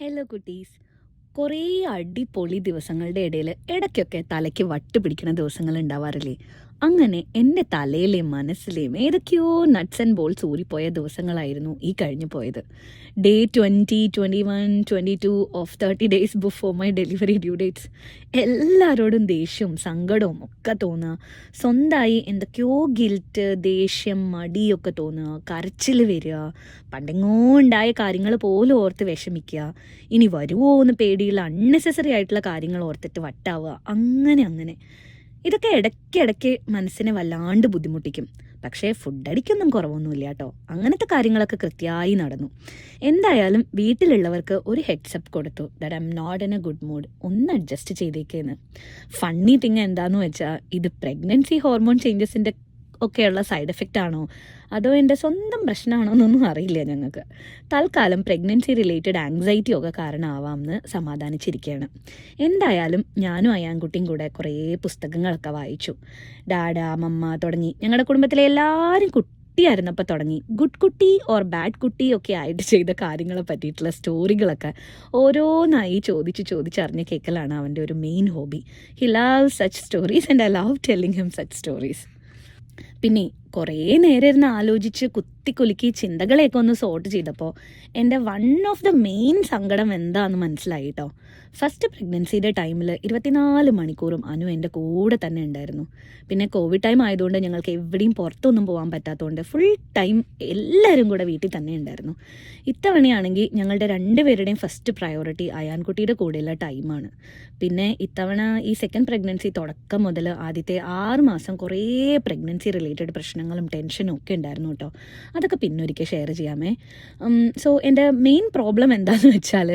Hello കുട്ടീസ്. കുറേ അടിപൊളി ദിവസങ്ങളുടെ ഇടയിൽ ഇടയ്ക്കൊക്കെ തലയ്ക്ക് വട്ട് പിടിക്കുന്ന ദിവസങ്ങൾ ഉണ്ടാവാറില്ലേ? അങ്ങനെ എൻ്റെ തലയിലെയും മനസ്സിലെയും ഏതൊക്കെയോ നട്ട്സ് ആൻഡ് ബോൾസ് ഊരിപ്പോയ ദിവസങ്ങളായിരുന്നു ഈ കഴിഞ്ഞു പോയത്. Day 20, 21, 22 of 30 days before my delivery due dates. എല്ലാവരോടും ദേഷ്യവും സങ്കടവും ഒക്കെ തോന്നുക, സ്വന്തമായി എന്തൊക്കെയോ ഗിൽറ്റ്, ദേഷ്യം, മടിയൊക്കെ തോന്നുക, കരച്ചിൽ വരിക, പണ്ടെങ്ങോ ഉണ്ടായ കാര്യങ്ങൾ പോലും ഓർത്ത് വിഷമിക്കുക, ഇനി വരുമോ എന്ന് പേടിയുള്ള അൺനെസസറി ആയിട്ടുള്ള കാര്യങ്ങൾ ഓർത്തിട്ട് വട്ടാവുക, അങ്ങനെ ഇതൊക്കെ ഇടയ്ക്കിടയ്ക്ക് മനസ്സിനെ വല്ലാണ്ട് ബുദ്ധിമുട്ടിക്കും. പക്ഷേ ഫുഡ് അടിക്കൊന്നും കുറവൊന്നുമില്ല കേട്ടോ. അങ്ങനത്തെ കാര്യങ്ങളൊക്കെ കൃത്യമായി നടന്നു. എന്തായാലും വീട്ടിലുള്ളവർക്ക് ഒരു ഹെഡ്സപ്പ് കൊടുത്തു, that I am not in a good mood, ഒന്ന് അഡ്ജസ്റ്റ് ചെയ്തേക്കെന്ന്. ഫണ്ണി തിങ് എന്താന്ന് വെച്ചാൽ, ഇത് പ്രഗ്നൻസി ഹോർമോൺ ചേഞ്ചസിൻ്റെ ഒക്കെയുള്ള സൈഡ് എഫക്റ്റ് ആണോ അതോ എൻ്റെ സ്വന്തം പ്രശ്നമാണോ എന്നൊന്നും അറിയില്ല ഞങ്ങൾക്ക്. തൽക്കാലം പ്രഗ്നൻസി റിലേറ്റഡ് ആങ്സൈറ്റി ഒക്കെ കാരണമാവാമെന്ന് സമാധാനിച്ചിരിക്കുകയാണ്. എന്തായാലും ഞാനും അയാൻകുട്ടിയും കൂടെ കുറേ പുസ്തകങ്ങളൊക്കെ വായിച്ചു. ഡാഡ, മമ്മ തുടങ്ങി ഞങ്ങളുടെ കുടുംബത്തിലെ എല്ലാവരും കുട്ടിയായിരുന്നപ്പോൾ തുടങ്ങി ഗുഡ് കുട്ടി ഓർ ബാഡ് കുട്ടി ഒക്കെ ആയിട്ട് ചെയ്ത കാര്യങ്ങളെ പറ്റിയിട്ടുള്ള സ്റ്റോറികളൊക്കെ ഓരോന്നായി ചോദിച്ചറിഞ്ഞ് കേൾക്കലാണ് അവൻ്റെ ഒരു main hobby. He love such stories and I love telling him such stories. പിന്നെ കുറേ നേരം ഇരുന്ന് ആലോചിച്ച് കുത്തിക്കുലുക്കി ചിന്തകളെയൊക്കെ ഒന്ന് സോർട്ട് ചെയ്തപ്പോൾ എൻ്റെ വൺ ഓഫ് ദ മെയിൻ സങ്കടം എന്താണെന്ന് മനസ്സിലായി കേട്ടോ. ഫസ്റ്റ് പ്രഗ്നൻസിയുടെ ടൈമിൽ 24 മണിക്കൂറും അനു എൻ്റെ കൂടെ തന്നെ ഉണ്ടായിരുന്നു. പിന്നെ കോവിഡ് ടൈം ആയതുകൊണ്ട് ഞങ്ങൾക്ക് എവിടെയും പുറത്തൊന്നും പോകാൻ പറ്റാത്തതുകൊണ്ട് ഫുൾ ടൈം എല്ലാവരും കൂടെ വീട്ടിൽ തന്നെ ഉണ്ടായിരുന്നു. ഇത്തവണയാണെങ്കിൽ ഞങ്ങളുടെ രണ്ടുപേരുടെയും ഫസ്റ്റ് പ്രയോറിറ്റി അയാൻകുട്ടിയുടെ കൂടെയുള്ള ടൈമാണ്. പിന്നെ ഇത്തവണ ഈ സെക്കൻഡ് പ്രഗ്നൻസി തുടക്കം മുതൽ ആദ്യത്തെ 6 മാസം കുറേ പ്രഗ്നൻസി റിലേറ്റഡ് പ്രശ്നങ്ങളും ടെൻഷനും ഒക്കെ ഉണ്ടായിരുന്നു കേട്ടോ. അതൊക്കെ പിന്നൊരിക്കൽ ഷെയർ ചെയ്യാമേ. സോ എൻ്റെ മെയിൻ പ്രോബ്ലം എന്താണെന്ന് വെച്ചാൽ,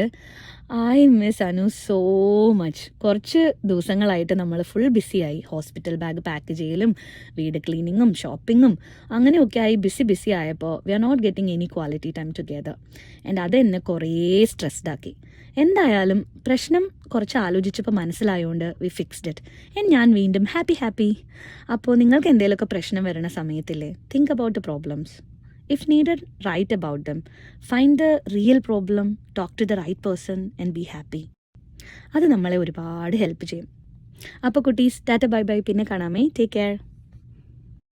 I miss Anu so much. കുറച്ച് ദിവസങ്ങളായിട്ട് നമ്മൾ ഫുൾ ബിസിയായി. ഹോസ്പിറ്റൽ ബാഗ് പാക്ക് ചെയ്യലും വീട് ക്ലീനിങ്ങും ഷോപ്പിങ്ങും അങ്ങനെയൊക്കെ ആയി ബിസി ആയപ്പോൾ we are not getting any quality time together. And അത് എന്നെ കുറേ സ്ട്രെസ്ഡ് ആക്കി. എന്തായാലും പ്രശ്നം കുറച്ച് ആലോചിച്ചപ്പോൾ മനസ്സിലായതുകൊണ്ട് വി ഫിക്സ്ഡ് ഇറ്റ്. ആൻഡ് ഞാൻ വീണ്ടും ഹാപ്പി. അപ്പോൾ നിങ്ങൾക്ക് എന്തെങ്കിലുമൊക്കെ പ്രശ്നം വരുന്ന സമയത്തില്ലേ, think about the problems. If needed, write about them. Find the real problem, talk to the right person and be happy. അത് നമ്മളെ ഒരുപാട് ഹെൽപ്പ് ചെയ്യും. അപ്പോൾ കുട്ടീസ്, ടാറ്റ ബൈ ബൈ, പിന്നെ കാണാമേ. Take care.